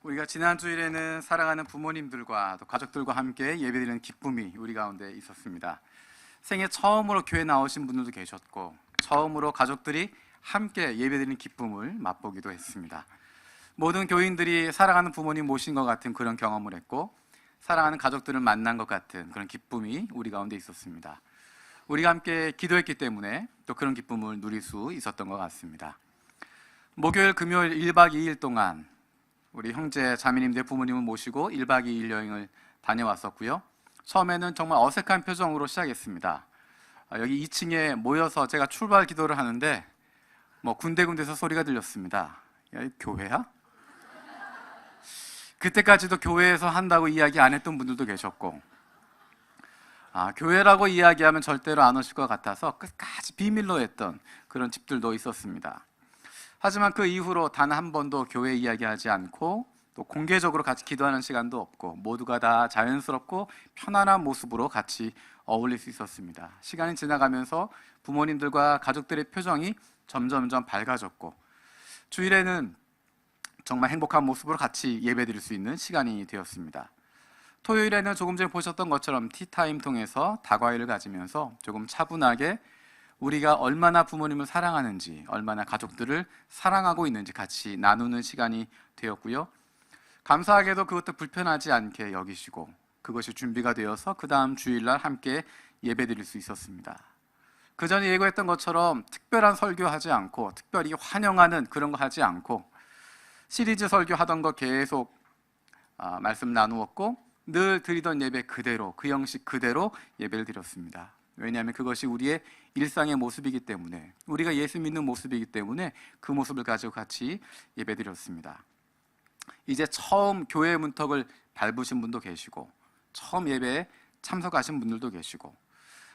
우리가 지난 주일에는 사랑하는 부모님들과 또 가족들과 함께 예배드리는 기쁨이 우리 가운데 있었습니다. 생애 처음으로 교회 나오신 분들도 계셨고, 처음으로 가족들이 함께 예배드리는 기쁨을 맛보기도 했습니다. 모든 교인들이 사랑하는 부모님 모신 것 같은 그런 경험을 했고, 사랑하는 가족들을 만난 것 같은 그런 기쁨이 우리 가운데 있었습니다. 우리가 함께 기도했기 때문에 또 그런 기쁨을 누릴 수 있었던 것 같습니다. 목요일, 금요일 1박 2일 동안 우리 형제, 자매님들 부모님을 모시고 1박 2일 여행을 다녀왔었고요. 처음에는 정말 어색한 표정으로 시작했습니다. 여기 2층에 모여서 제가 출발 기도를 하는데 군데군데서 소리가 들렸습니다. 야, 이 교회야? 그때까지도 교회에서 한다고 이야기 안 했던 분들도 계셨고, 교회라고 이야기하면 절대로 안 오실 것 같아서 끝까지 비밀로 했던 그런 집들도 있었습니다. 하지만 그 이후로 단 한 번도 교회 이야기하지 않고 또 공개적으로 같이 기도하는 시간도 없고 모두가 다 자연스럽고 편안한 모습으로 같이 어울릴 수 있었습니다. 시간이 지나가면서 부모님들과 가족들의 표정이 점점점 밝아졌고 주일에는 정말 행복한 모습으로 같이 예배드릴 수 있는 시간이 되었습니다. 토요일에는 조금 전에 보셨던 것처럼 티타임 통해서 다과일을 가지면서 조금 차분하게 우리가 얼마나 부모님을 사랑하는지, 얼마나 가족들을 사랑하고 있는지 같이 나누는 시간이 되었고요. 감사하게도 그것도 불편하지 않게 여기시고 그것이 준비가 되어서 그 다음 주일날 함께 예배드릴 수 있었습니다. 그 전에 예고했던 것처럼 특별한 설교하지 않고 특별히 환영하는 그런 거 하지 않고 시리즈 설교하던 거 계속 말씀 나누었고 늘 드리던 예배 그대로, 그 형식 그대로 예배를 드렸습니다. 왜냐하면 그것이 우리의 일상의 모습이기 때문에, 우리가 예수 믿는 모습이기 때문에 그 모습을 가지고 같이 예배드렸습니다. 이제 처음 교회 문턱을 밟으신 분도 계시고 처음 예배에 참석하신 분들도 계시고,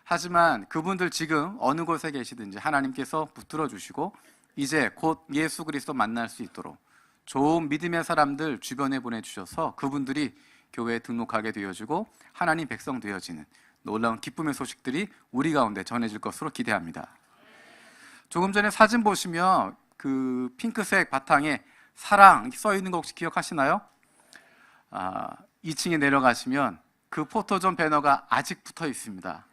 하지만 그분들 지금 어느 곳에 계시든지 하나님께서 붙들어 주시고 이제 곧 예수 그리스도 만날 수 있도록 좋은 믿음의 사람들 주변에 보내주셔서 그분들이 교회에 등록하게 되어지고 하나님 백성 되어지는 놀라운 기쁨의 소식들이 우리 가운데 전해질 것으로 기대합니다. 조금 전에 사진 보시면 그 핑크색 바탕에 사랑 써 있는 거 혹시 기억하시나요? 2층에 내려가시면 그 포토존 배너가 아직 붙어 있습니다.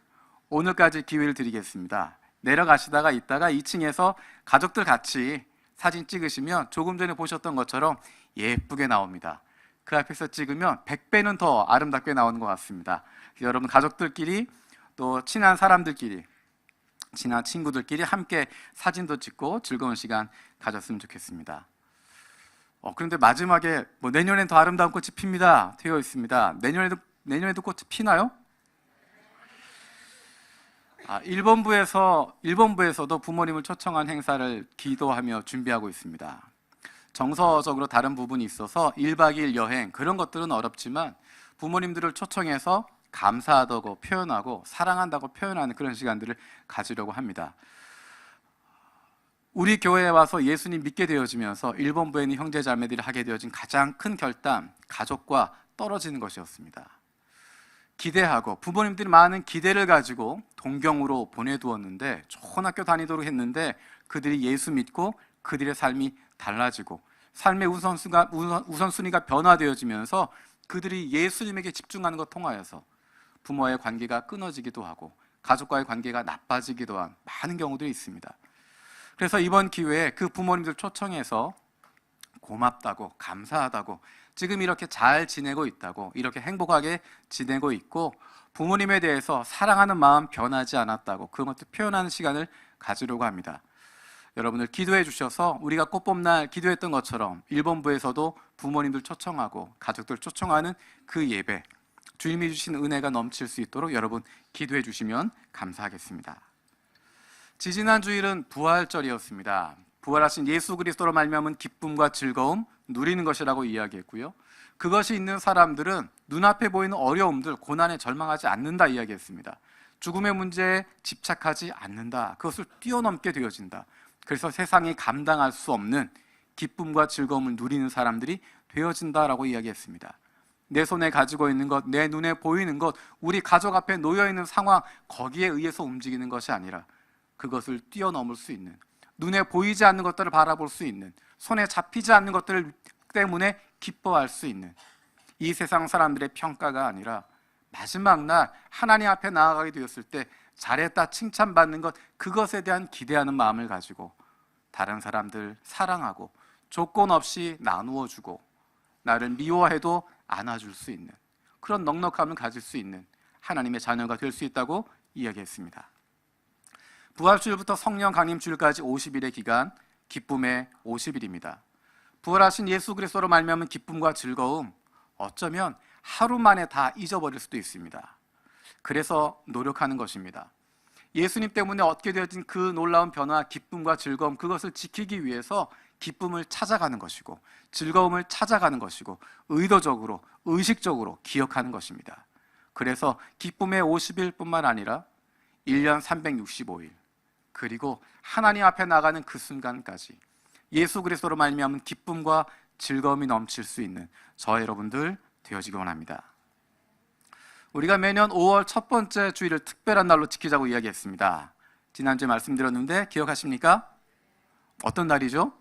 오늘까지 기회를 드리겠습니다. 내려가시다가 이따가 2층에서 가족들 같이 사진 찍으시면 조금 전에 보셨던 것처럼 예쁘게 나옵니다. 그 앞에서 찍으면 100배는 더 아름답게 나오는 것 같습니다. 여러분 가족들끼리 또 친한 사람들끼리, 친한 친구들끼리 함께 사진도 찍고 즐거운 시간 가졌으면 좋겠습니다. 그런데 마지막에 내년엔 더 아름다운 꽃이 핍니다 되어 있습니다. 내년에도 꽃이 피나요? 일본부에서도 부모님을 초청한 행사를 기도하며 준비하고 있습니다. 정서적으로 다른 부분이 있어서 1박 2일 여행 그런 것들은 어렵지만 부모님들을 초청해서 감사하다고 표현하고 사랑한다고 표현하는 그런 시간들을 가지려고 합니다. 우리 교회에 와서 예수님 믿게 되어지면서 일본부에 있는 형제자매들이 하게 되어진 가장 큰 결단, 가족과 떨어지는 것이었습니다. 기대하고 부모님들이 많은 기대를 가지고 동경으로 보내두었는데 좋은 학교 다니도록 했는데 그들이 예수 믿고 그들의 삶이 달라지고 삶의 우선순위가 변화되어지면서 그들이 예수님에게 집중하는 것 통하여서 부모와의 관계가 끊어지기도 하고 가족과의 관계가 나빠지기도 한 많은 경우들이 있습니다. 그래서 이번 기회에 그 부모님들 초청해서 고맙다고, 감사하다고, 지금 이렇게 잘 지내고 있다고, 이렇게 행복하게 지내고 있고 부모님에 대해서 사랑하는 마음 변하지 않았다고 그것도 표현하는 시간을 가지려고 합니다. 여러분들 기도해 주셔서 우리가 꽃봄날 기도했던 것처럼 일본부에서도 부모님들 초청하고 가족들 초청하는 그 예배, 주님이 주신 은혜가 넘칠 수 있도록 여러분 기도해 주시면 감사하겠습니다. 지지난 주일은 부활절이었습니다. 부활하신 예수 그리스도로 말미암은 기쁨과 즐거움 누리는 것이라고 이야기했고요. 그것이 있는 사람들은 눈앞에 보이는 어려움들, 고난에 절망하지 않는다 이야기했습니다. 죽음의 문제에 집착하지 않는다. 그것을 뛰어넘게 되어진다. 그래서 세상이 감당할 수 없는 기쁨과 즐거움을 누리는 사람들이 되어진다라고 이야기했습니다. 내 손에 가지고 있는 것, 내 눈에 보이는 것, 우리 가족 앞에 놓여있는 상황, 거기에 의해서 움직이는 것이 아니라 그것을 뛰어넘을 수 있는, 눈에 보이지 않는 것들을 바라볼 수 있는, 손에 잡히지 않는 것들을 때문에 기뻐할 수 있는, 이 세상 사람들의 평가가 아니라 마지막 날 하나님 앞에 나아가게 되었을 때 잘했다 칭찬받는 것, 그것에 대한 기대하는 마음을 가지고 다른 사람들 사랑하고 조건 없이 나누어 주고 나를 미워해도 안아줄 수 있는 그런 넉넉함을 가질 수 있는 하나님의 자녀가 될 수 있다고 이야기했습니다. 부활주일부터 성령 강림주일까지 50일의 기간, 기쁨의 50일입니다. 부활하신 예수 그리스도로 말미암은 기쁨과 즐거움, 어쩌면 하루 만에 다 잊어버릴 수도 있습니다. 그래서 노력하는 것입니다. 예수님 때문에 얻게 되어진 그 놀라운 변화, 기쁨과 즐거움, 그것을 지키기 위해서 기쁨을 찾아가는 것이고 즐거움을 찾아가는 것이고 의도적으로, 의식적으로 기억하는 것입니다. 그래서 기쁨의 50일뿐만 아니라 1년 365일, 그리고 하나님 앞에 나가는 그 순간까지 예수 그리스도로 말미암은 기쁨과 즐거움이 넘칠 수 있는 저 여러분들 되어지기 원합니다. 우리가 매년 5월 첫 번째 주일을 특별한 날로 지키자고 이야기했습니다. 지난주에 말씀드렸는데 기억하십니까? 어떤 날이죠?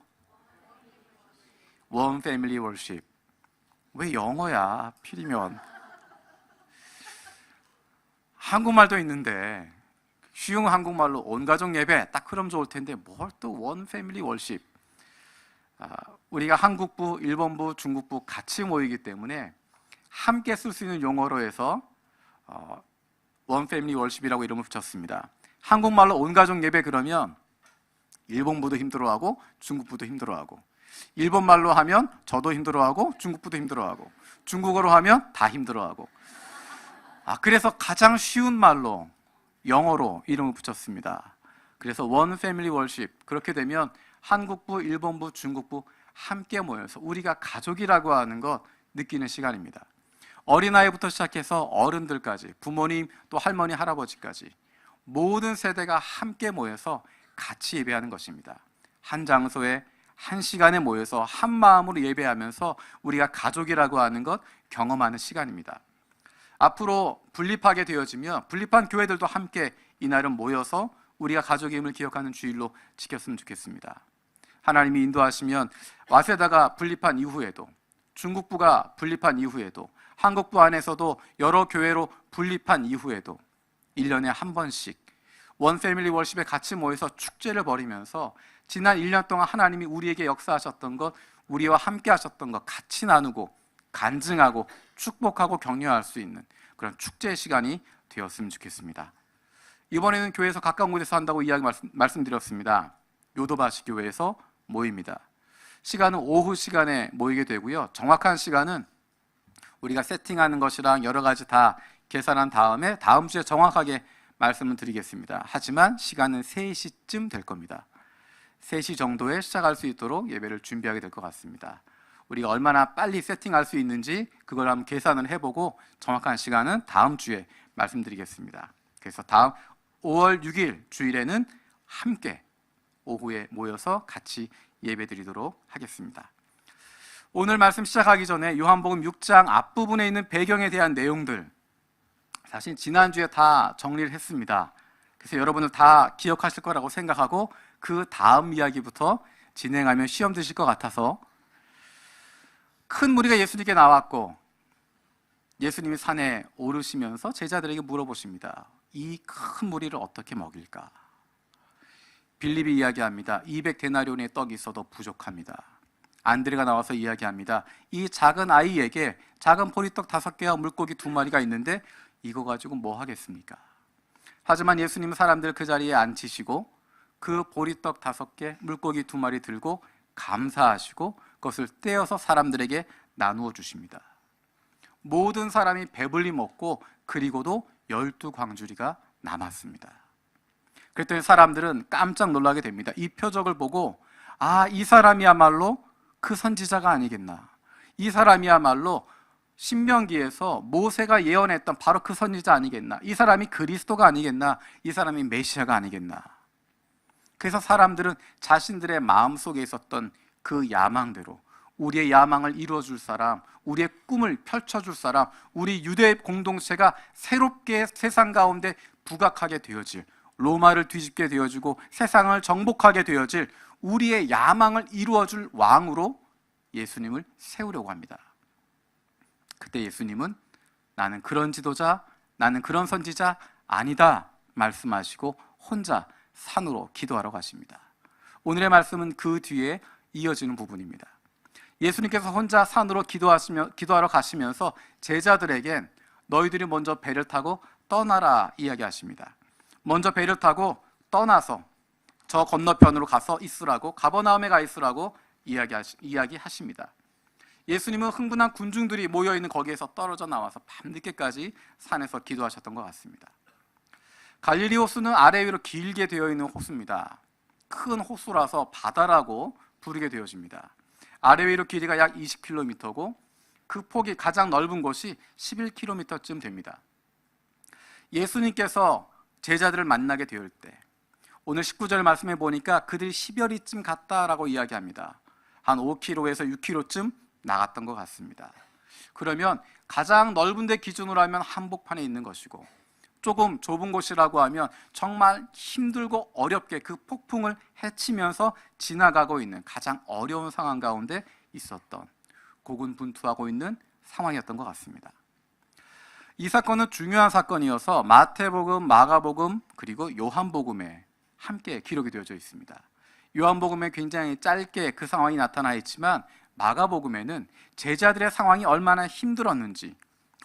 One Family Worship. 왜 영어야? 필이면 한국말도 있는데 쉬운 한국말로 온 가족 예배 딱 그럼 좋을 텐데 뭘 또 One Family Worship. 우리가 한국부, 일본부, 중국부 같이 모이기 때문에 함께 쓸 수 있는 용어로 해서 One Family Worship이라고 이름을 붙였습니다. 한국말로 온 가족 예배 그러면 일본부도 힘들어하고 중국부도 힘들어하고, 일본말로 하면 저도 힘들어하고 중국부도 힘들어하고, 중국어로 하면 다 힘들어하고, 그래서 가장 쉬운 말로 영어로 이름을 붙였습니다. 그래서 One Family Worship, 그렇게 되면 한국부, 일본부, 중국부 함께 모여서 우리가 가족이라고 하는 것 느끼는 시간입니다. 어린아이부터 시작해서 어른들까지, 부모님 또 할머니, 할아버지까지 모든 세대가 함께 모여서 같이 예배하는 것입니다. 한 장소에 한 시간에 모여서 한 마음으로 예배하면서 우리가 가족이라고 하는 것 경험하는 시간입니다. 앞으로 분립하게 되어지면 분립한 교회들도 함께 이날은 모여서 우리가 가족임을 기억하는 주일로 지켰으면 좋겠습니다. 하나님이 인도하시면 와세다가 분립한 이후에도, 중국부가 분립한 이후에도, 한국부 안에서도 여러 교회로 분립한 이후에도 1년에 한 번씩 원 패밀리 월십에 같이 모여서 축제를 벌이면서 지난 1년 동안 하나님이 우리에게 역사하셨던 것, 우리와 함께 하셨던 것 같이 나누고 간증하고 축복하고 격려할 수 있는 그런 축제의 시간이 되었으면 좋겠습니다. 이번에는 교회에서 가까운 곳에서 한다고 이야기 말씀드렸습니다. 요도바시 교회에서 모입니다. 시간은 오후 시간에 모이게 되고요. 정확한 시간은 우리가 세팅하는 것이랑 여러 가지 다 계산한 다음에 다음 주에 정확하게 말씀을 드리겠습니다. 하지만 시간은 3시쯤 될 겁니다. 3시 정도에 시작할 수 있도록 예배를 준비하게 될 것 같습니다. 우리가 얼마나 빨리 세팅할 수 있는지 그걸 한번 계산을 해보고 정확한 시간은 다음 주에 말씀드리겠습니다. 그래서 다음 5월 6일 주일에는 함께 오후에 모여서 같이 예배드리도록 하겠습니다. 오늘 말씀 시작하기 전에 요한복음 6장 앞부분에 있는 배경에 대한 내용들, 사실 지난주에 다 정리를 했습니다. 그래서 여러분들 다 기억하실 거라고 생각하고 그 다음 이야기부터 진행하면 시험 드실 것 같아서, 큰 무리가 예수님께 나왔고 예수님이 산에 오르시면서 제자들에게 물어보십니다. 이 큰 무리를 어떻게 먹일까? 빌립이 이야기합니다. 200데나리온의 떡이 있어도 부족합니다. 안드레가 나와서 이야기합니다. 이 작은 아이에게 작은 보리떡 5개와 물고기 2마리가 있는데 이거 가지고 뭐 하겠습니까? 하지만 예수님은 사람들 그 자리에 앉히시고 그 보리떡 5개, 물고기 2마리 들고 감사하시고 그것을 떼어서 사람들에게 나누어 주십니다. 모든 사람이 배불리 먹고 그리고도 12광주리가 남았습니다. 그랬더니 사람들은 깜짝 놀라게 됩니다. 이 표적을 보고 이 사람이야말로 그 선지자가 아니겠나, 이 사람이야말로 신명기에서 모세가 예언했던 바로 그 선지자 아니겠나, 이 사람이 그리스도가 아니겠나, 이 사람이 메시아가 아니겠나. 그래서 사람들은 자신들의 마음속에 있었던 그 야망대로 우리의 야망을 이루어줄 사람, 우리의 꿈을 펼쳐줄 사람, 우리 유대 공동체가 새롭게 세상 가운데 부각하게 되어질, 로마를 뒤집게 되어지고 세상을 정복하게 되어질 우리의 야망을 이루어줄 왕으로 예수님을 세우려고 합니다. 그때 예수님은 나는 그런 지도자, 나는 그런 선지자 아니다 말씀하시고 혼자 산으로 기도하러 가십니다. 오늘의 말씀은 그 뒤에 이어지는 부분입니다. 예수님께서 혼자 산으로 기도하러 가시면서 제자들에겐 너희들이 먼저 배를 타고 떠나라 이야기하십니다. 먼저 배를 타고 떠나서 저 건너편으로 가서 있으라고, 가버나움에 가 있으라고 이야기하십니다. 예수님은 흥분한 군중들이 모여있는 거기에서 떨어져 나와서 밤늦게까지 산에서 기도하셨던 것 같습니다. 갈릴리 호수는 아래 위로 길게 되어 있는 호수입니다. 큰 호수라서 바다라고 부르게 되어집니다. 아래 위로 길이가 약 20km고 그 폭이 가장 넓은 곳이 11km쯤 됩니다. 예수님께서 제자들을 만나게 되었을 때 오늘 19절 말씀에 보니까 그들이 10여리쯤 갔다라고 이야기합니다. 한 5km에서 6km쯤 나갔던 것 같습니다. 그러면 가장 넓은 데 기준으로 하면 한복판에 있는 것이고 조금 좁은 곳이라고 하면 정말 힘들고 어렵게 그 폭풍을 헤치면서 지나가고 있는 가장 어려운 상황 가운데 있었던, 고군분투하고 있는 상황이었던 것 같습니다. 이 사건은 중요한 사건이어서 마태복음, 마가복음 그리고 요한복음에 함께 기록이 되어져 있습니다. 요한복음에 굉장히 짧게 그 상황이 나타나 있지만 마가복음에는 제자들의 상황이 얼마나 힘들었는지,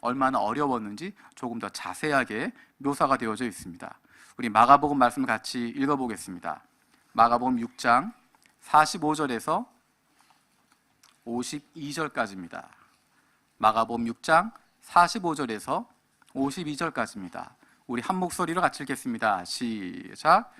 얼마나 어려웠는지 조금 더 자세하게 묘사가 되어져 있습니다. 우리 마가복음 말씀을 같이 읽어보겠습니다. 마가복음 6장 45절에서 52절까지입니다. 마가복음 6장 45절에서 52절까지입니다. 우리 한 목소리로 같이 읽겠습니다. 시작.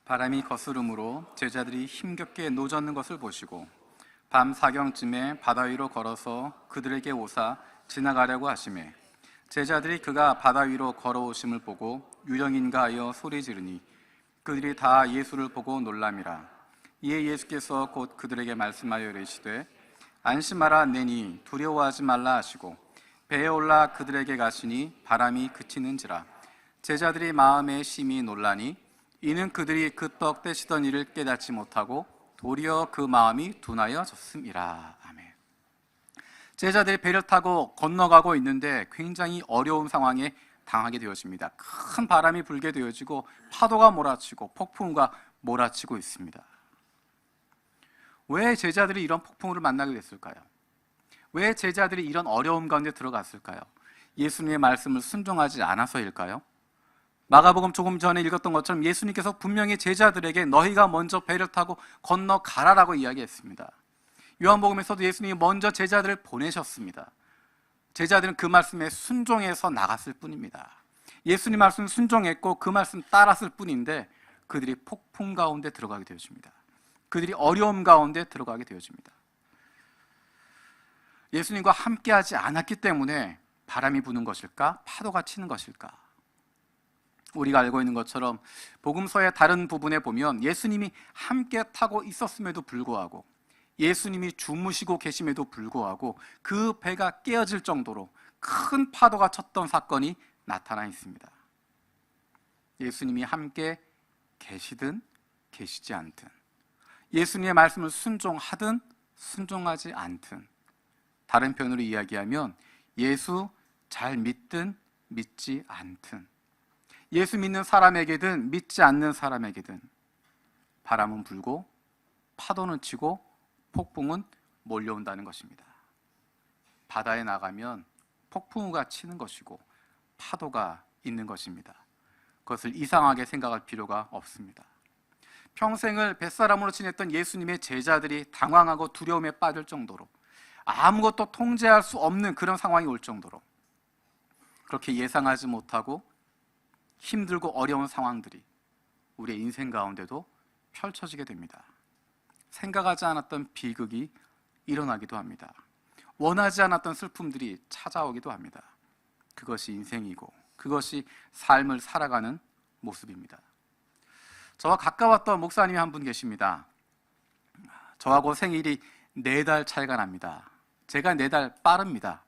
바람이 거스름으로 제자들이 힘겹게 노젓는 것을 보시고 밤 사경쯤에 바다 위로 걸어서 그들에게 오사 지나가려고 하시매 제자들이 그가 바다 위로 걸어오심을 보고 유령인가 하여 소리 지르니 그들이 다 예수를 보고 놀람이라. 이에 예수께서 곧 그들에게 말씀하여 이르시되 안심하라 내니 두려워하지 말라 하시고 배에 올라 그들에게 가시니 바람이 그치는지라. 제자들이 마음에 심히 놀라니 이는 그들이 그 떡 떼시던 일을 깨닫지 못하고 도리어 그 마음이 둔하여졌음이라. 아멘. 제자들이 배를 타고 건너가고 있는데 굉장히 어려운 상황에 당하게 되어집니다. 큰 바람이 불게 되어지고 파도가 몰아치고 폭풍우가 몰아치고 있습니다. 왜 제자들이 이런 폭풍우를 만나게 됐을까요? 왜 제자들이 이런 어려움 가운데 들어갔을까요? 예수님의 말씀을 순종하지 않아서일까요? 마가복음 조금 전에 읽었던 것처럼 예수님께서 분명히 제자들에게 너희가 먼저 배를 타고 건너가라라고 이야기했습니다. 요한복음에서도 예수님이 먼저 제자들을 보내셨습니다. 제자들은 그 말씀에 순종해서 나갔을 뿐입니다. 예수님 말씀 순종했고 그 말씀 따랐을 뿐인데 그들이 폭풍 가운데 들어가게 되어집니다. 그들이 어려움 가운데 들어가게 되어집니다. 예수님과 함께하지 않았기 때문에 바람이 부는 것일까? 파도가 치는 것일까? 우리가 알고 있는 것처럼 복음서의 다른 부분에 보면 예수님이 함께 타고 있었음에도 불구하고 예수님이 주무시고 계심에도 불구하고 그 배가 깨어질 정도로 큰 파도가 쳤던 사건이 나타나 있습니다. 예수님이 함께 계시든 계시지 않든, 예수님의 말씀을 순종하든 순종하지 않든, 다른 편으로 이야기하면 예수 잘 믿든 믿지 않든, 예수 믿는 사람에게든 믿지 않는 사람에게든 바람은 불고 파도는 치고 폭풍은 몰려온다는 것입니다. 바다에 나가면 폭풍우가 치는 것이고 파도가 있는 것입니다. 그것을 이상하게 생각할 필요가 없습니다. 평생을 뱃사람으로 지냈던 예수님의 제자들이 당황하고 두려움에 빠질 정도로 아무것도 통제할 수 없는 그런 상황이 올 정도로 그렇게 예상하지 못하고 힘들고 어려운 상황들이 우리의 인생 가운데도 펼쳐지게 됩니다. 생각하지 않았던 비극이 일어나기도 합니다. 원하지 않았던 슬픔들이 찾아오기도 합니다. 그것이 인생이고 그것이 삶을 살아가는 모습입니다. 저와 가까웠던 목사님이 한 분 계십니다. 저하고 생일이 4달 차이가 납니다. 제가 4달 빠릅니다.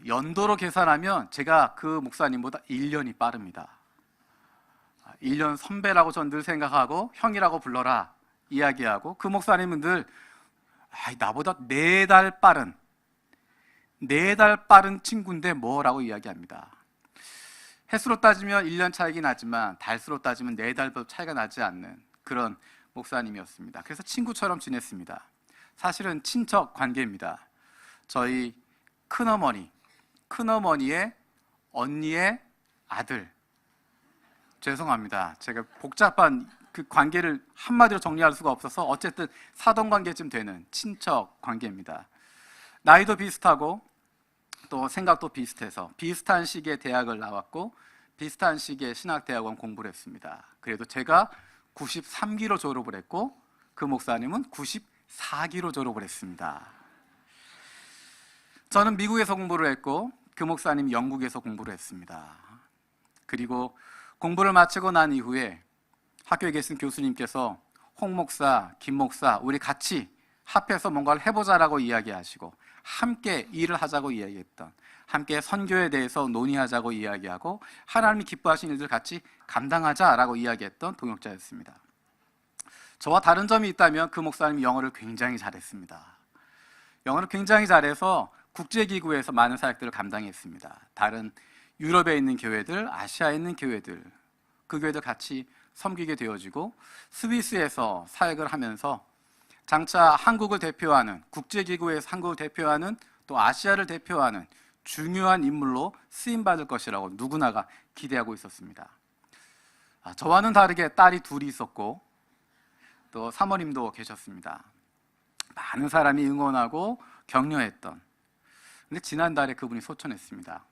연도로 계산하면 제가 그 목사님보다 1년이 빠릅니다. 1년 선배라고 전 늘 생각하고 형이라고 불러라 이야기하고, 그 목사님은 늘 나보다 4달 빠른 친구인데 뭐라고 이야기합니다. 햇수로 따지면 1년 차이긴 하지만 달수로 따지면 4달도 차이가 나지 않는 그런 목사님이었습니다. 그래서 친구처럼 지냈습니다. 사실은 친척 관계입니다. 저희 큰어머니의 언니의 아들, 죄송합니다. 제가 복잡한 그 관계를 한마디로 정리할 수가 없어서 어쨌든 사돈관계쯤 되는 친척 관계입니다. 나이도 비슷하고 또 생각도 비슷해서 비슷한 시기에 대학을 나왔고 비슷한 시기에 신학대학원 공부를 했습니다. 그래도 제가 93기로 졸업을 했고 그 목사님은 94기로 졸업을 했습니다. 저는 미국에서 공부를 했고 그 목사님이 영국에서 공부를 했습니다. 그리고 공부를 마치고 난 이후에 학교에 계신 교수님께서 홍 목사, 김 목사 우리 같이 합해서 뭔가를 해보자라고 이야기하시고 함께 일을 하자고 이야기했던, 함께 선교에 대해서 논의하자고 이야기하고 하나님이 기뻐하시는 일들 같이 감당하자라고 이야기했던 동역자였습니다. 저와 다른 점이 있다면 그 목사님이 영어를 굉장히 잘했습니다. 영어를 굉장히 잘해서 국제기구에서 많은 사역들을 감당했습니다. 다른 유럽에 있는 교회들, 아시아에 있는 교회들, 그 교회들 같이 섬기게 되어지고 스위스에서 사역을 하면서 장차 한국을 대표하는, 국제기구에서 한국을 대표하는 또 아시아를 대표하는 중요한 인물로 쓰임받을 것이라고 누구나가 기대하고 있었습니다. 저와는 다르게 딸이 둘이 있었고 또 사모님도 계셨습니다. 많은 사람이 응원하고 격려했던, 근데 지난달에 그분이 소천했습니다.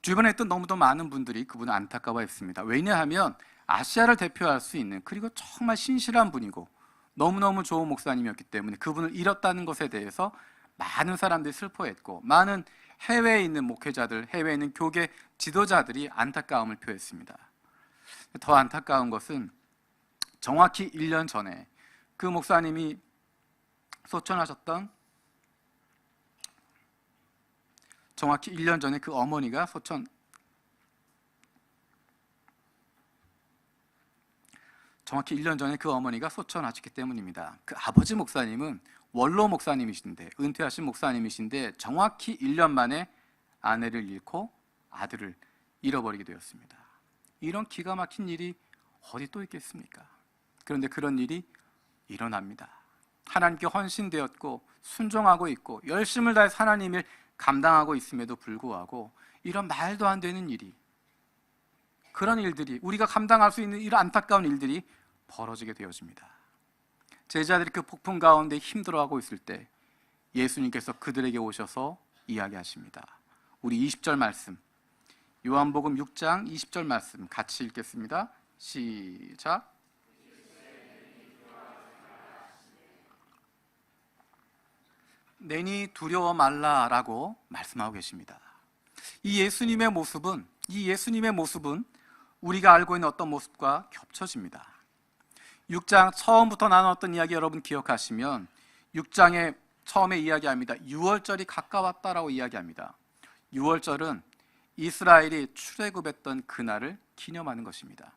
주변에 있던 너무도 많은 분들이 그분을 안타까워했습니다. 왜냐하면 아시아를 대표할 수 있는, 그리고 정말 신실한 분이고 너무너무 좋은 목사님이었기 때문에 그분을 잃었다는 것에 대해서 많은 사람들이 슬퍼했고 많은 해외에 있는 목회자들, 해외에 있는 교계 지도자들이 안타까움을 표했습니다. 더 안타까운 것은 정확히 1년 전에 그 목사님이 소천하셨던, 정확히 1년 전에 그 어머니가 소천하셨기 때문입니다. 그 아버지 목사님은 원로 목사님이신데, 은퇴하신 목사님이신데 정확히 1년 만에 아내를 잃고 아들을 잃어버리게 되었습니다. 이런 기가 막힌 일이 어디 또 있겠습니까? 그런데 그런 일이 일어납니다. 하나님께 헌신되었고 순종하고 있고 열심을 다해서 하나님을 감당하고 있음에도 불구하고 이런 말도 안 되는 일이, 그런 일들이, 우리가 감당할 수 있는 이런 안타까운 일들이 벌어지게 되어집니다. 제자들이 그 폭풍 가운데 힘들어하고 있을 때 예수님께서 그들에게 오셔서 이야기하십니다. 우리 20절 말씀, 요한복음 6장 20절 말씀 같이 읽겠습니다. 시작. 내니 두려워 말라라고 말씀하고 계십니다. 이 예수님의 모습은 우리가 알고 있는 어떤 모습과 겹쳐집니다. 6장 처음부터 나눴던 이야기 여러분 기억하시면 6장에 처음에 이야기합니다. 6월절이 가까웠다라고 이야기합니다. 6월절은 이스라엘이 출애굽했던 그날을 기념하는 것입니다.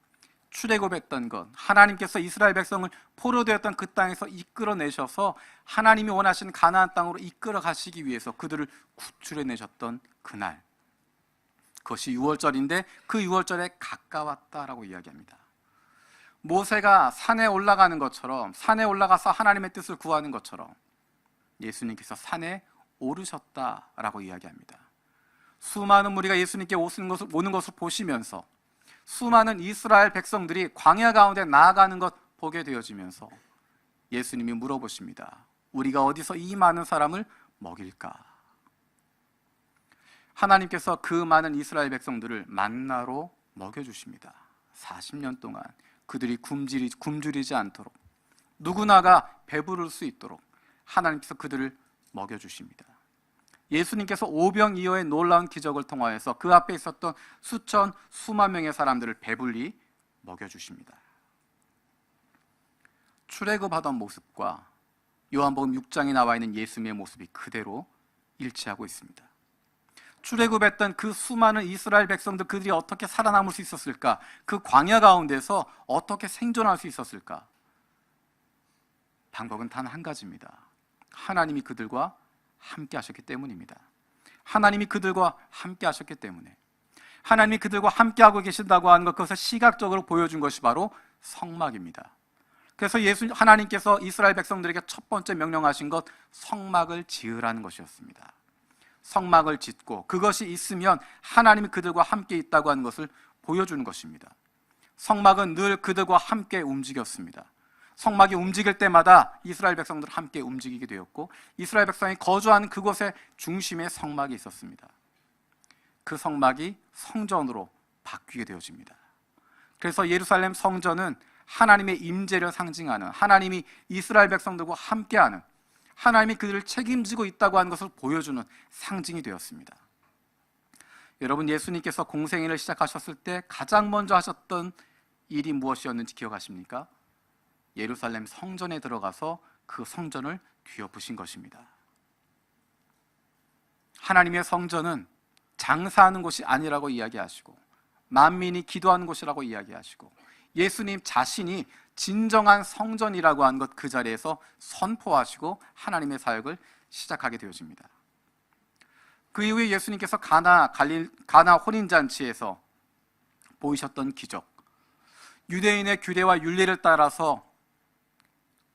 출애굽했던 것, 하나님께서 이스라엘 백성을 포로되었던 그 땅에서 이끌어내셔서 하나님이 원하신 가나안 땅으로 이끌어 가시기 위해서 그들을 구출해내셨던 그날, 그것이 6월절인데 그 6월절에 가까웠다라고 이야기합니다. 모세가 산에 올라가는 것처럼, 산에 올라가서 하나님의 뜻을 구하는 것처럼 예수님께서 산에 오르셨다라고 이야기합니다. 수많은 무리가 예수님께 오는 것을 보시면서 수많은 이스라엘 백성들이 광야 가운데 나아가는 것 보게 되어지면서 예수님이 물어보십니다. 우리가 어디서 이 많은 사람을 먹일까? 하나님께서 그 많은 이스라엘 백성들을 만나로 먹여주십니다. 40년 동안 그들이 굶주리지 않도록, 누구나가 배부를 수 있도록 하나님께서 그들을 먹여주십니다. 예수님께서 오병이어의 놀라운 기적을 통하여서 그 앞에 있었던 수천 수만 명의 사람들을 배불리 먹여주십니다. 출애굽하던 모습과 요한복음 6장에 나와 있는 예수님의 모습이 그대로 일치하고 있습니다. 출애굽했던 그 수많은 이스라엘 백성들, 그들이 어떻게 살아남을 수 있었을까? 그 광야 가운데서 어떻게 생존할 수 있었을까? 방법은 단 한 가지입니다. 하나님이 그들과 함께 하셨기 때문입니다. 하나님이 그들과 함께 하셨기 때문에, 하나님이 그들과 함께 하고 계신다고 하는 것, 그것을 시각적으로 보여준 것이 바로 성막입니다. 그래서 하나님께서 이스라엘 백성들에게 첫 번째 명령하신 것, 성막을 지으라는 것이었습니다. 성막을 짓고 그것이 있으면 하나님이 그들과 함께 있다고 하는 것을 보여주는 것입니다. 성막은 늘 그들과 함께 움직였습니다. 성막이 움직일 때마다 이스라엘 백성들은 함께 움직이게 되었고, 이스라엘 백성이 거주하는 그곳의 중심에 성막이 있었습니다. 그 성막이 성전으로 바뀌게 되어집니다. 그래서 예루살렘 성전은 하나님의 임재를 상징하는, 하나님이 이스라엘 백성들과 함께하는, 하나님이 그들을 책임지고 있다고 하는 것을 보여주는 상징이 되었습니다. 여러분, 예수님께서 공생애를 시작하셨을 때 가장 먼저 하셨던 일이 무엇이었는지 기억하십니까? 예루살렘 성전에 들어가서 그 성전을 뒤엎으신 것입니다. 하나님의 성전은 장사하는 곳이 아니라고 이야기하시고, 만민이 기도하는 곳이라고 이야기하시고, 예수님 자신이 진정한 성전이라고 하는 것, 그 자리에서 선포하시고 하나님의 사역을 시작하게 되어집니다. 그 이후에 예수님께서 가나 혼인잔치에서 보이셨던 기적, 유대인의 규례와 율례를 따라서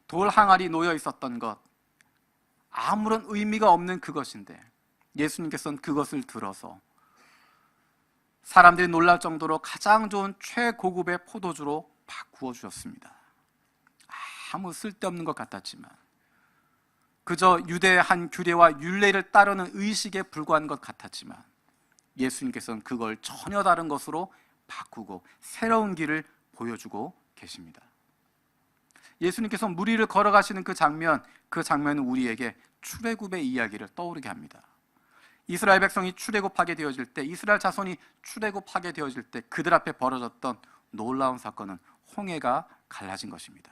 돌 항아리 놓여 있었던 것, 아무런 의미가 없는 그것인데 예수님께서는 그것을 들어서 사람들이 놀랄 정도로 가장 좋은 최고급의 포도주로 바꾸어 주셨습니다. 아무 쓸데없는 것 같았지만, 그저 유대의 한 규례와 율례를 따르는 의식에 불과한 것 같았지만, 예수님께서는 그걸 전혀 다른 것으로 바꾸고 새로운 길을 보여주고 계십니다. 예수님께서 물 위를 걸어가시는 그 장면은 우리에게 출애굽의 이야기를 떠오르게 합니다. 이스라엘 백성이 출애굽하게 되어질 때, 이스라엘 자손이 출애굽하게 되어질 때 그들 앞에 벌어졌던 놀라운 사건은 홍해가 갈라진 것입니다.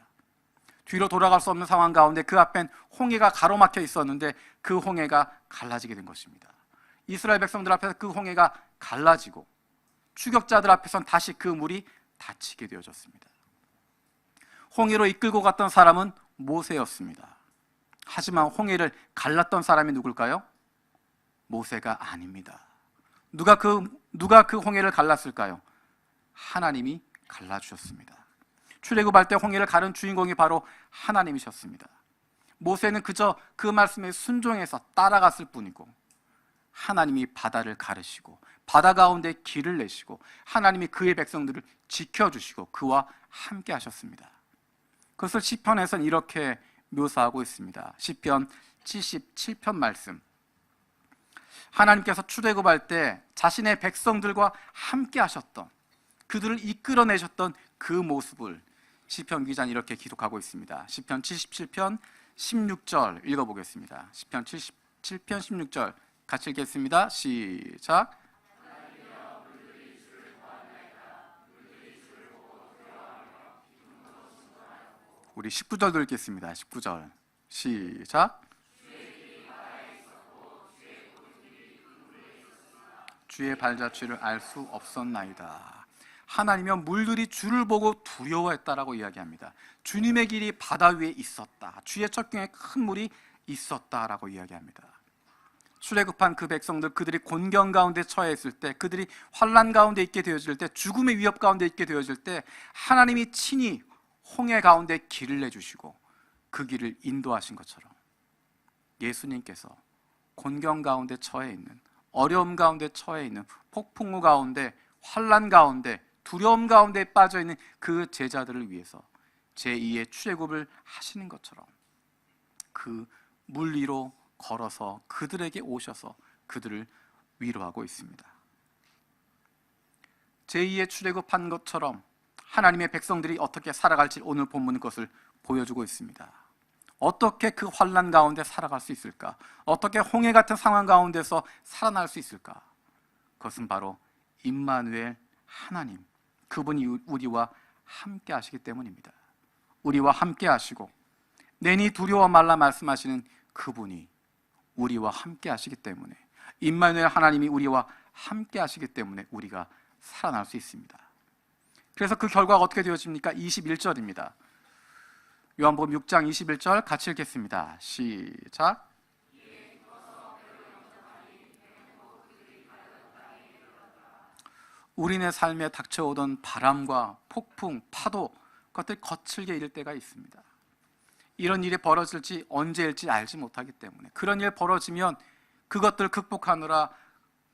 뒤로 돌아갈 수 없는 상황 가운데 그 앞엔 홍해가 가로막혀 있었는데 그 홍해가 갈라지게 된 것입니다. 이스라엘 백성들 앞에서 그 홍해가 갈라지고 추격자들 앞에선 다시 그 물이 닫히게 되어졌습니다. 홍해로 이끌고 갔던 사람은 모세였습니다. 하지만 홍해를 갈랐던 사람이 누굴까요? 모세가 아닙니다. 누가 그 홍해를 갈랐을까요? 하나님이 갈라주셨습니다. 출애굽할 때 홍해를 가른 주인공이 바로 하나님이셨습니다. 모세는 그저 그 말씀에 순종해서 따라갔을 뿐이고, 하나님이 바다를 가르시고 바다 가운데 길을 내시고 하나님이 그의 백성들을 지켜주시고 그와 함께 하셨습니다. 그것을 시편에서는 이렇게 묘사하고 있습니다. 시편 77편 말씀, 하나님께서 출애굽할 때 자신의 백성들과 함께 하셨던, 그들을 이끌어내셨던 그 모습을 시편 기자는 이렇게 기록하고 있습니다. 시편 77편 16절 읽어보겠습니다. 시편 77편 16절 같이 읽겠습니다. 시작. 우리 19절도 읽겠습니다. 19절 시작. 주의 발자취를 알 수 없었나이다. 하나님은 물들이 주를 보고 두려워했다라고 이야기합니다. 주님의 길이 바다 위에 있었다, 주의 척경에 큰 물이 있었다라고 이야기합니다. 출애굽한 그 백성들, 그들이 곤경 가운데 처해 있을 때, 그들이 환난 가운데 있게 되어질 때, 죽음의 위협 가운데 있게 되어질 때 하나님이 친히 홍해 가운데 길을 내주시고 그 길을 인도하신 것처럼, 예수님께서 곤경 가운데 처해 있는, 어려움 가운데 처해 있는, 폭풍우 가운데, 환난 가운데, 두려움 가운데 빠져 있는 그 제자들을 위해서 제2의 출애굽을 하시는 것처럼 그 물 위로 걸어서 그들에게 오셔서 그들을 위로하고 있습니다. 제2의 출애굽한 것처럼 하나님의 백성들이 어떻게 살아갈지 오늘 본문은 그것을 보여주고 있습니다. 어떻게 그 환난 가운데 살아갈 수 있을까? 어떻게 홍해 같은 상황 가운데서 살아날 수 있을까? 그것은 바로 임마누엘 하나님, 그분이 우리와 함께 하시기 때문입니다. 우리와 함께 하시고 내니 두려워 말라 말씀하시는 그분이 우리와 함께 하시기 때문에, 임마누엘 하나님이 우리와 함께 하시기 때문에 우리가 살아날 수 있습니다. 그래서 그 결과가 어떻게 되어집니까? 21절입니다. 요한복음 6장 21절 같이 읽겠습니다. 시작. 우리네 삶에 닥쳐오던 바람과 폭풍, 파도, 그것들이 거칠게 이를 때가 있습니다. 이런 일이 벌어질지 언제일지 알지 못하기 때문에, 그런 일 벌어지면 그것들을 극복하느라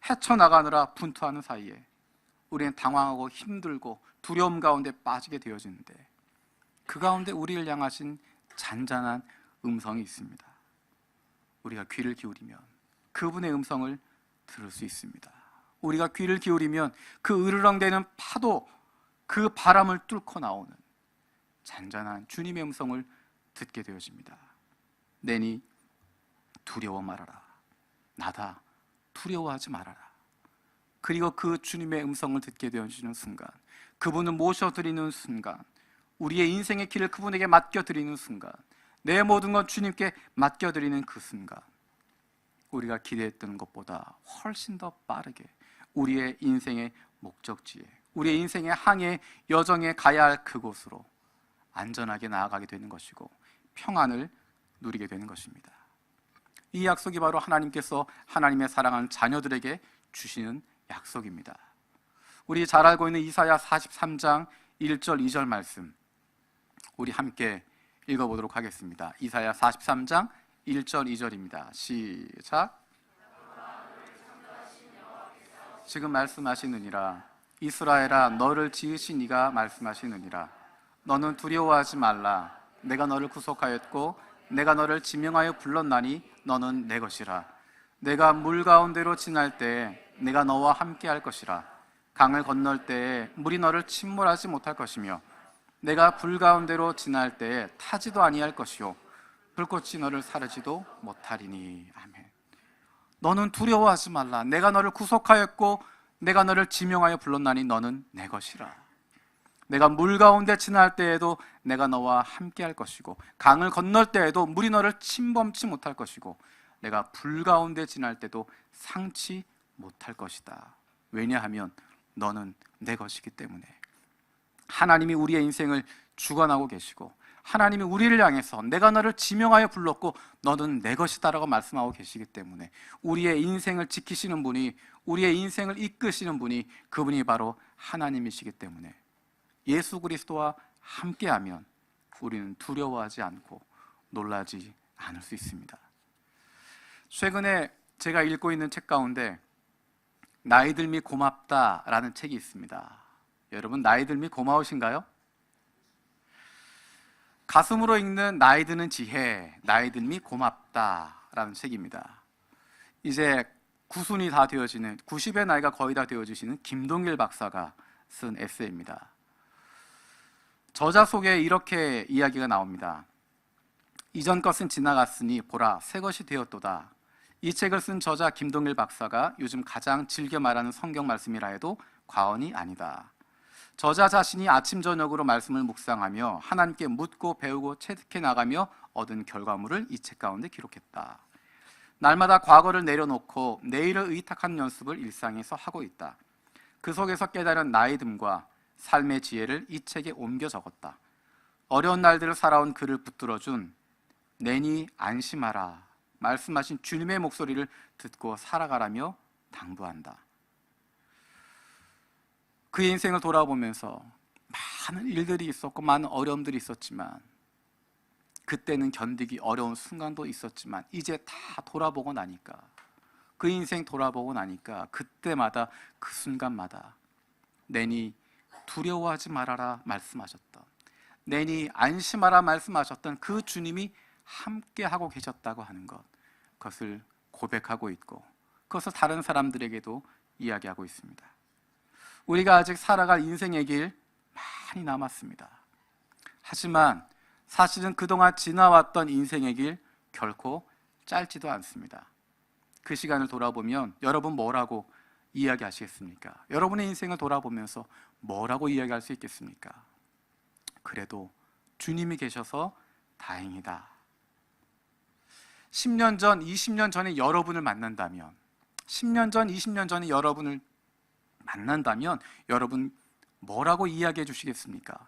헤쳐나가느라 분투하는 사이에 우리는 당황하고 힘들고 두려움 가운데 빠지게 되어지는데, 그 가운데 우리를 향하신 잔잔한 음성이 있습니다. 우리가 귀를 기울이면 그분의 음성을 들을 수 있습니다. 우리가 귀를 기울이면 그 으르렁대는 파도, 그 바람을 뚫고 나오는 잔잔한 주님의 음성을 듣게 되어집니다. 내니 두려워 말아라. 나다. 두려워하지 말아라. 그리고 그 주님의 음성을 듣게 되어지는 순간, 그분을 모셔드리는 순간, 우리의 인생의 길을 그분에게 맡겨드리는 순간, 내 모든 것 주님께 맡겨드리는 그 순간, 우리가 기대했던 것보다 훨씬 더 빠르게 우리의 인생의 목적지에, 우리의 인생의 항해 여정에 가야 할 그곳으로 안전하게 나아가게 되는 것이고 평안을 누리게 되는 것입니다. 이 약속이 바로 하나님께서 하나님의 사랑하는 자녀들에게 주시는 약속입니다. 우리 잘 알고 있는 이사야 43장 1절 2절 말씀, 우리 함께 읽어보도록 하겠습니다. 이사야 43장 1절 2절입니다. 시작. 지금 말씀하시느니라. 이스라엘아, 너를 지으신 이가 말씀하시느니라. 너는 두려워하지 말라. 내가 너를 구속하였고 내가 너를 지명하여 불렀나니 너는 내 것이라. 내가 물 가운데로 지날 때에 내가 너와 함께 할 것이라. 강을 건널 때에 물이 너를 침몰하지 못할 것이며 내가 불 가운데로 지날 때에 타지도 아니할 것이요 불꽃이 너를 사르지도 못하리니. 아멘. 너는 두려워하지 말라. 내가 너를 구속하였고 내가 너를 지명하여 불렀나니 너는 내 것이라. 내가 물 가운데 지날 때에도 내가 너와 함께 할 것이고 강을 건널 때에도 물이 너를 침범치 못할 것이고 내가 불 가운데 지날 때도 상치 못할 것이다. 왜냐하면 너는 내 것이기 때문에. 하나님이 우리의 인생을 주관하고 계시고 하나님이 우리를 향해서 내가 너를 지명하여 불렀고 너는 내 것이다라고 말씀하고 계시기 때문에 우리의 인생을 지키시는 분이, 우리의 인생을 이끄시는 분이, 그분이 바로 하나님이시기 때문에 예수 그리스도와 함께하면 우리는 두려워하지 않고 놀라지 않을 수 있습니다. 최근에 제가 읽고 있는 책 가운데 나이 들미 고맙다라는 책이 있습니다. 여러분, 나이 들미 고마우신가요? 가슴으로 읽는 나이 드는 지혜, 나이 들미 고맙다라는 책입니다. 이제 구순이 다 되어지는, 90의 나이가 거의 다 되어지시는 김동길 박사가 쓴 에세이입니다. 저자 속에 이렇게 이야기가 나옵니다. 이전 것은 지나갔으니 보라 새 것이 되었도다. 이 책을 쓴 저자 김동길 박사가 요즘 가장 즐겨 말하는 성경 말씀이라 해도 과언이 아니다. 저자 자신이 아침 저녁으로 말씀을 묵상하며 하나님께 묻고 배우고 체득해 나가며 얻은 결과물을 이 책 가운데 기록했다. 날마다 과거를 내려놓고 내일을 의탁하는 연습을 일상에서 하고 있다. 그 속에서 깨달은 나이듦과 삶의 지혜를 이 책에 옮겨 적었다. 어려운 날들을 살아온 그를 붙들어준 내니 안심하라 말씀하신 주님의 목소리를 듣고 살아가라며 당부한다. 그의 인생을 돌아보면서 많은 일들이 있었고 많은 어려움들이 있었지만, 그때는 견디기 어려운 순간도 있었지만 이제 다 돌아보고 나니까, 그 인생 돌아보고 나니까 그때마다 그 순간마다 내니 두려워하지 말아라 말씀하셨던, 내니 안심하라 말씀하셨던 그 주님이 함께하고 계셨다고 하는 것, 그것을 고백하고 있고 그것을 다른 사람들에게도 이야기하고 있습니다. 우리가 아직 살아갈 인생의 길 많이 남았습니다. 하지만 사실은 그동안 지나왔던 인생의 길 결코 짧지도 않습니다. 그 시간을 돌아보면 여러분 뭐라고 이야기하시겠습니까? 여러분의 인생을 돌아보면서 뭐라고 이야기할 수 있겠습니까? 그래도 주님이 계셔서 다행이다. 10년 전, 20년 전에 여러분을 만난다면, 10년 전, 20년 전에 여러분을 만난다면 여러분 뭐라고 이야기해 주시겠습니까?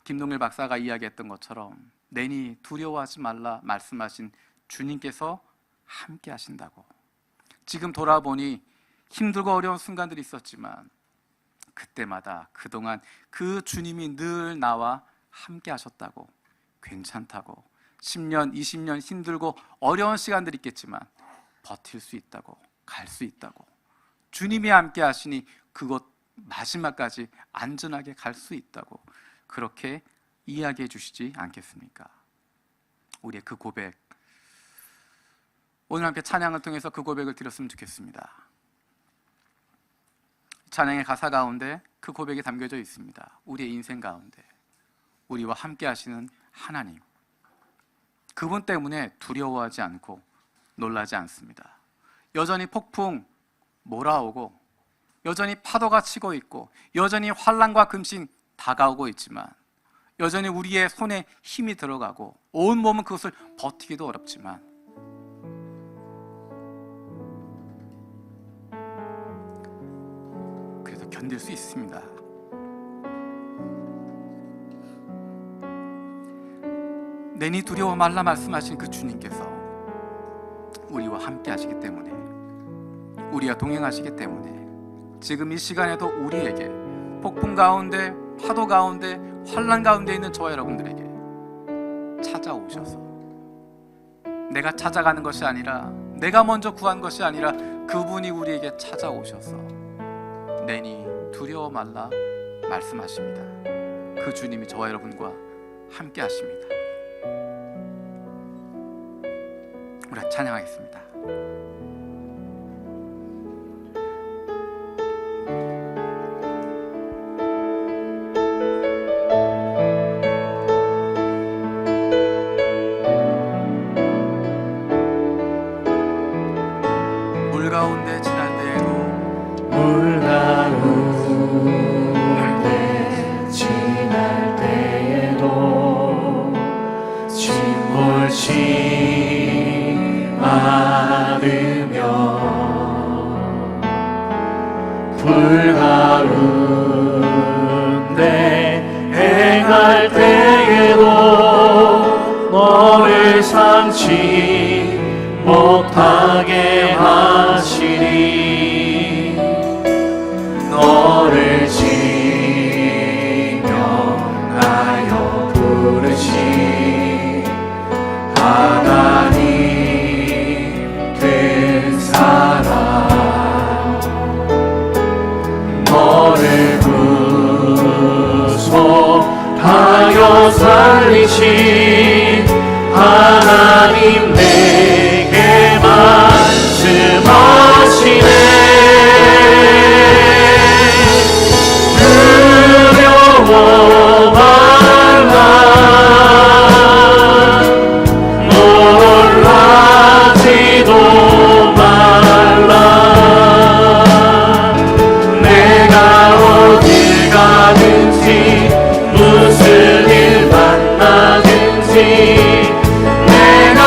김동일 박사가 이야기했던 것처럼 내니 두려워하지 말라 말씀하신 주님께서 함께 하신다고. 지금 돌아보니 힘들고 어려운 순간들이 있었지만 그때마다 그동안 그 주님이 늘 나와 함께 하셨다고, 괜찮다고, 10년, 20년 힘들고 어려운 시간들이 있겠지만 버틸 수 있다고, 갈 수 있다고, 주님이 함께 하시니 그곳 마지막까지 안전하게 갈 수 있다고 그렇게 이야기해 주시지 않겠습니까? 우리의 그 고백, 오늘 함께 찬양을 통해서 그 고백을 드렸으면 좋겠습니다. 찬양의 가사 가운데 그 고백이 담겨져 있습니다. 우리의 인생 가운데 우리와 함께 하시는 하나님, 그분 때문에 두려워하지 않고 놀라지 않습니다. 여전히 폭풍 몰아오고 여전히 파도가 치고 있고 여전히 환난과 금신 다가오고 있지만 여전히 우리의 손에 힘이 들어가고 온 몸은 그것을 버티기도 어렵지만 그래도 견딜 수 있습니다. 내니 두려워 말라 말씀하신 그 주님께서 우리와 함께 하시기 때문에, 우리와 동행하시기 때문에 지금 이 시간에도 우리에게 폭풍 가운데, 파도 가운데, 환난 가운데 있는 저와 여러분들에게 찾아오셔서, 내가 찾아가는 것이 아니라, 내가 먼저 구한 것이 아니라 그분이 우리에게 찾아오셔서 내니 두려워 말라 말씀하십니다. 그 주님이 저와 여러분과 함께 하십니다. 우리 찬양하겠습니다. 물 가운데 지날 때에도, 물 가운데 지날 때에도 침몰치 않으며 불 가운데 행할 때에도 너를 삼지 못하게 하시리. 너를 지명하여 부르시 하나님 된 사람, 너를 구속하여 살리신 하나님 내게 말씀하시네. 두려워 말라, 놀라지도 말라. 내가 어딜 가든지 무슨 일 만나든지 내가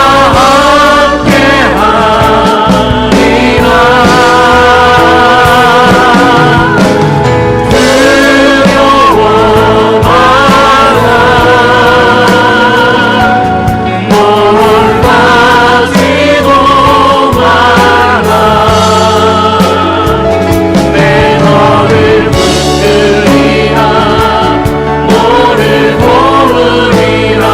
함께하리라. 두려워 말라, 놀라지도 말라. 내 너를 붙들리라, 너를 도우리라.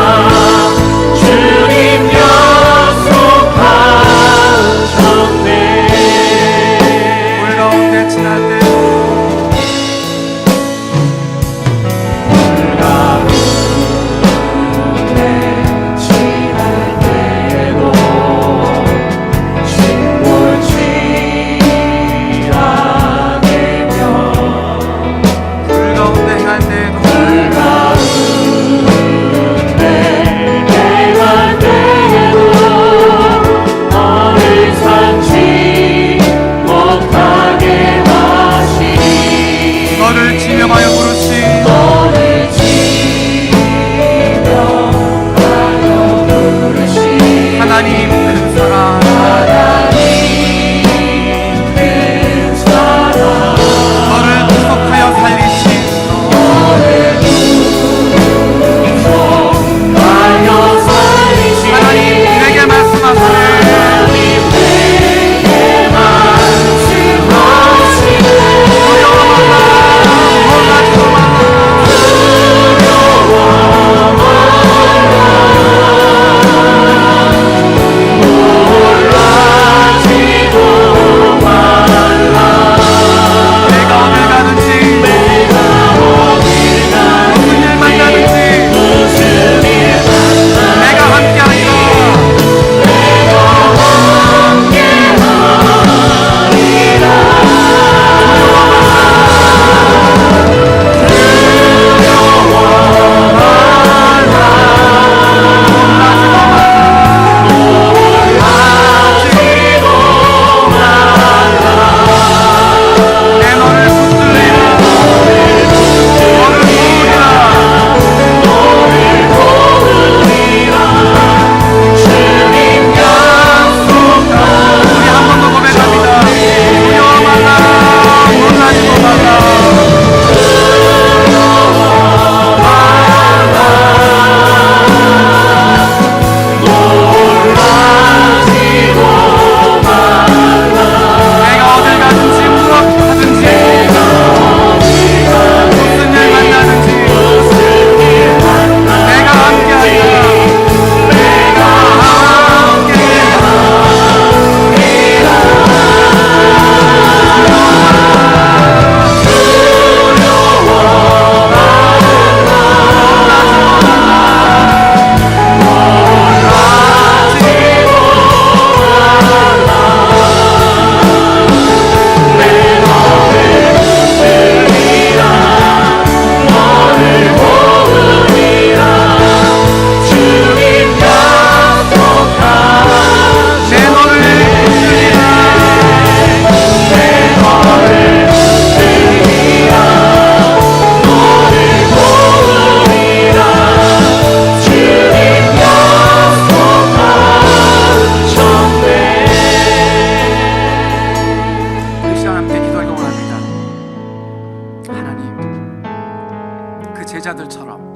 그 제자들처럼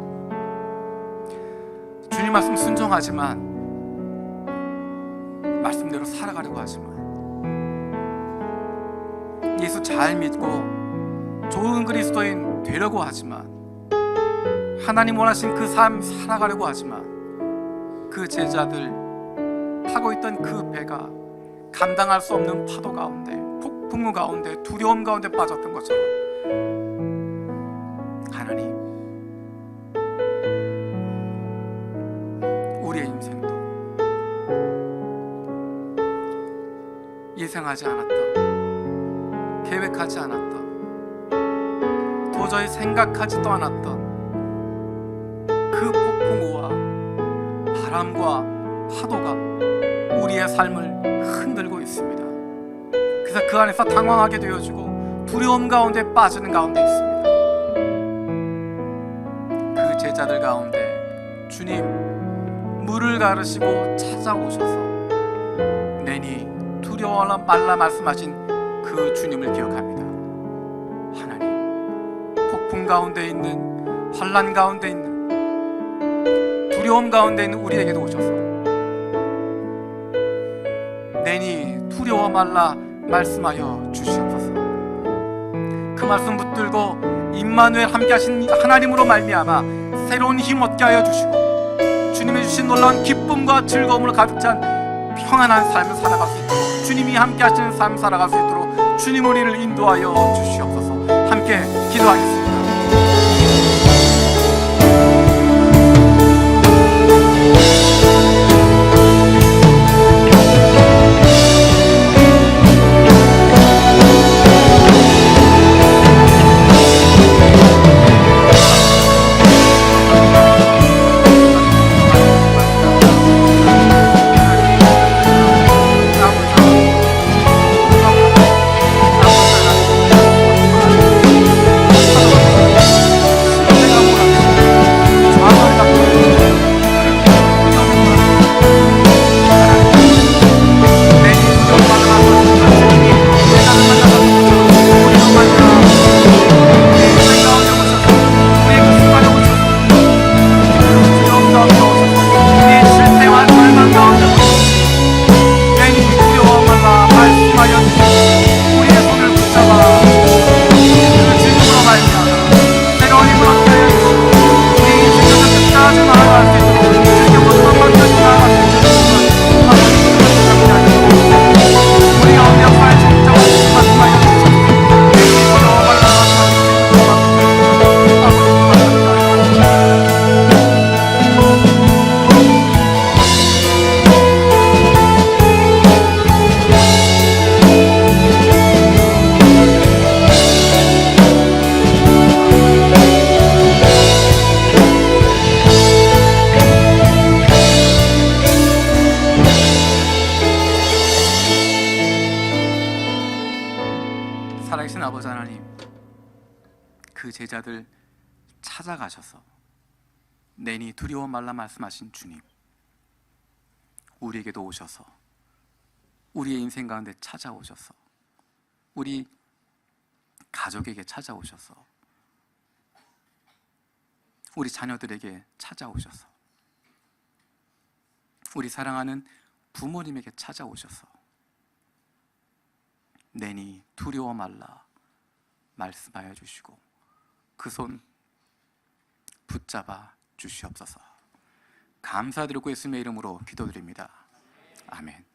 주님 말씀 순종하지만 말씀대로 살아가려고 하지만 예수 잘 믿고 좋은 그리스도인 되려고 하지만 하나님 원하신 그 삶 살아가려고 하지만 그 제자들 타고 있던 그 배가 감당할 수 없는 파도 가운데, 폭풍우 가운데, 두려움 가운데 빠졌던 것처럼 하나님, 우리의 인생도 예상하지 않았던, 계획하지 않았던, 도저히 생각하지도 않았던 그 폭풍우와 바람과 파도가 우리의 삶을 흔들고 있습니다. 그래서 그 안에서 당황하게 되어지고 두려움 가운데 빠지는 가운데 있습니다. 그 제자들 가운데 주님 물을 가르시고 찾아오셔서 내니 두려워 말라 말씀하신 그 주님을 기억합니다. 하나님, 폭풍 가운데 있는, 환난 가운데 있는, 두려움 가운데 있는 우리에게도 오셔서 내니 두려워 말라 말씀하여 주시옵소서. 그 말씀 붙들고 임마누엘 함께 하신 하나님으로 말미암아 새로운 힘 얻게 하여 주시고 주님이 주신 놀라운 기쁨과 즐거움으로 가득 찬 평안한 삶을 살아갈 수 있도록, 주님이 함께 하시는 삶을 살아갈 수 있도록 주님 우리를 인도하여 주시옵소서. 함께 기도하겠습니다. 살아계신 아버지 하나님, 그 제자들 찾아가셔서 내니 두려워 말라 말씀하신 주님, 우리에게도 오셔서 우리의 인생 가운데 찾아오셔서 우리 가족에게 찾아오셔서 우리 자녀들에게 찾아오셔서 우리 사랑하는 부모님에게 찾아오셔서 내니 두려워 말라 말씀하여 주시고 그 손 붙잡아 주시옵소서. 감사드리고 예수님의 이름으로 기도드립니다. 아멘.